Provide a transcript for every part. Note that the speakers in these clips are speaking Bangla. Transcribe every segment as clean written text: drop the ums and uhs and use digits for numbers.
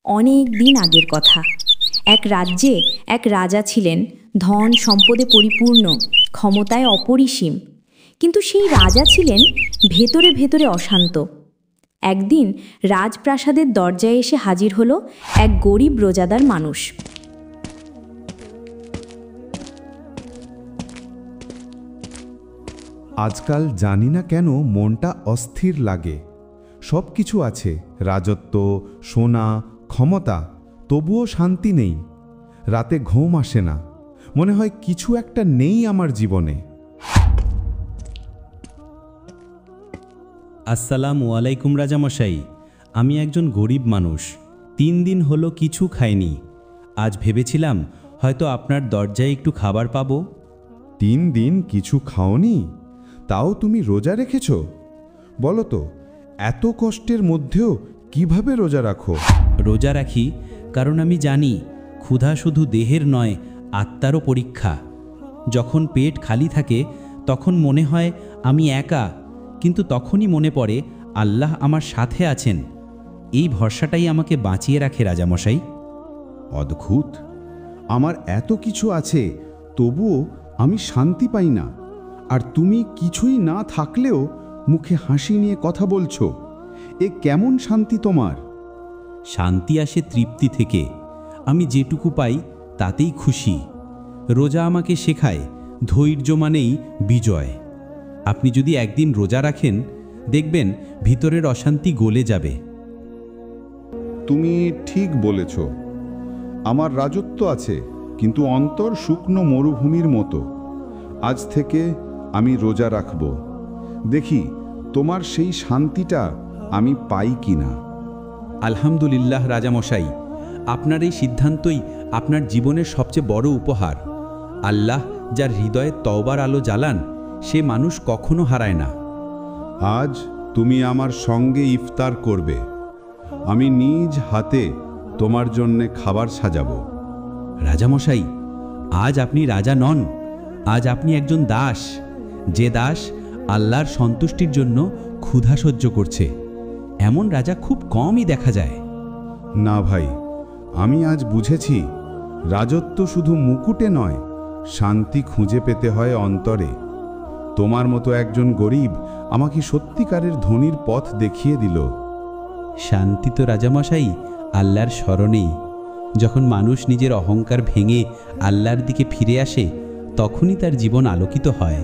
অনেক দিন আগের কথা। এক রাজ্যে এক রাজা ছিলেন, ধন সম্পদে পরিপূর্ণ, ক্ষমতায় অপরিসীম। কিন্তু সেই রাজা ছিলেন ভেতরে ভেতরে অশান্ত। একদিন রাজপ্রাসাদের দরজায় এসে হাজির হলো এক গরিব রোজাদার মানুষ। আজকাল জানি না কেন মনটা অস্থির লাগে। সব কিছু আছে, রাজত্ব, সোনা, ক্ষমতা, তবুও শান্তি নেই। রাতে ঘুম আসে না, মনে হয় কিছু একটা নেই আমার জীবনে। আসসালামু আলাইকুম রাজামশাই। আমি একজন গরিব মানুষ, 3 দিন হলো কিছু খাইনি। আজ ভেবেছিলাম হয়তো আপনার দরজায় একটু খাবার পাবো। 3 দিন কিছু খাওনি? তাও তুমি রোজা রেখেছ? বলো তো, এত কষ্টের মধ্যেও কিভাবে রোজা রাখো? রোজা রাখি কারণ আমি জানি ক্ষুধা শুধু দেহের নয়, আত্মারও পরীক্ষা। যখন পেট খালি থাকে তখন মনে হয় আমি একা, কিন্তু তখনই মনে পড়ে আল্লাহ আমার সাথে আছেন। এই ভরসাটাই আমাকে বাঁচিয়ে রাখে রাজামশাই। অদ্ভুত, আমার এত কিছু আছে তবুও আমি শান্তি পাই না। আর তুমি কিছুই না থাকলেও মুখে হাসি নিয়ে কথা বলছো। এ কেমন শান্তি তোমার? শান্তি আসে তৃপ্তি থেকে। আমি যেটুকু পাই তাতেই খুশি। রোজা আমাকে শেখায় ধৈর্য মানেই বিজয়। আপনি যদি একদিন রোজা রাখেন, দেখবেন ভিতরের অশান্তি গলে যাবে। তুমি ঠিক বলেছ। আমার রাজত্ব আছে, কিন্তু অন্তর শুকনো মরুভূমির মতো। আজ থেকে আমি রোজা রাখব, দেখি তোমার সেই শান্তিটা আমি পাই কিনা। আলহামদুলিল্লাহ রাজামশাই, আপনার এই সিদ্ধান্তই আপনার জীবনের সবচেয়ে বড় উপহার। আল্লাহ যার হৃদয়ে তওবার আলো জ্বালান, সে মানুষ কখনো হারায় না। আজ তুমি আমার সঙ্গে ইফতার করবে। আমি নিজ হাতে তোমার জন্যে খাবার সাজাবো। রাজামশাই, আজ আপনি রাজা নন, আজ আপনি একজন দাস। যে দাস আল্লাহর সন্তুষ্টির জন্য ক্ষুধা সহ্য করছে, এমন রাজা খুব কমই দেখা যায়। না ভাই, আমি আজ বুঝেছি রাজত্ব শুধু মুকুটে নয়, শান্তি খুঁজে পেতে হয় অন্তরে। তোমার মতো একজন গরিব আমাকে সত্যিকারের ধনীর পথ দেখিয়ে দিল। শান্তি তো রাজামশাই আল্লাহর স্মরণেই। যখন মানুষ নিজের অহংকার ভেঙে আল্লাহর দিকে ফিরে আসে, তখনই তার জীবন আলোকিত হয়।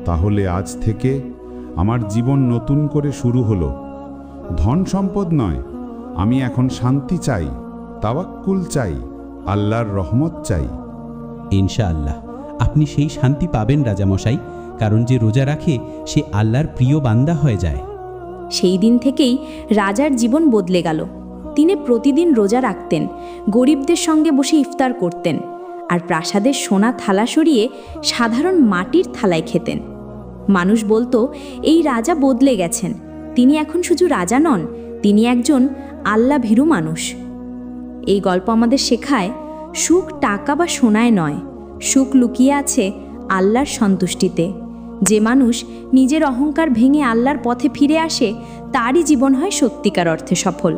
তাহলে আজ থেকে আমার জীবন নতুন করে শুরু হলো। ধন সম্পদ নয়, আমি এখন শান্তি চাই, তাওয়াক্কুল চাই, আল্লাহর রহমত চাই। ইনশাআল্লাহ আপনি সেই শান্তি পাবেন রাজামশাই, কারণ যে রোজা রাখে সে আল্লাহর প্রিয় বান্দা হয়ে যায়। সেই দিন থেকেই রাজার জীবন বদলে গেল। তিনি প্রতিদিন রোজা রাখতেন, গরিবদের সঙ্গে বসে ইফতার করতেন, আর প্রাসাদের সোনা থালা সরিয়ে সাধারণ মাটির থালায় খেতেন। মানুষ বলতো, এই রাজা বদলে গেছেন। তিনি এখন শুধু রাজা নন, তিনি একজন আল্লাহ ভীরু মানুষ। এই গল্প আমাদের শেখায়, সুখ টাকা বা সোনায় নয়, সুখ লুকিয়ে আছে আল্লাহর সন্তুষ্টিতে। যে মানুষ নিজের অহংকার ভেঙে আল্লাহর পথে ফিরে আসে, তারই জীবন হয় সত্যিকার অর্থে সফল।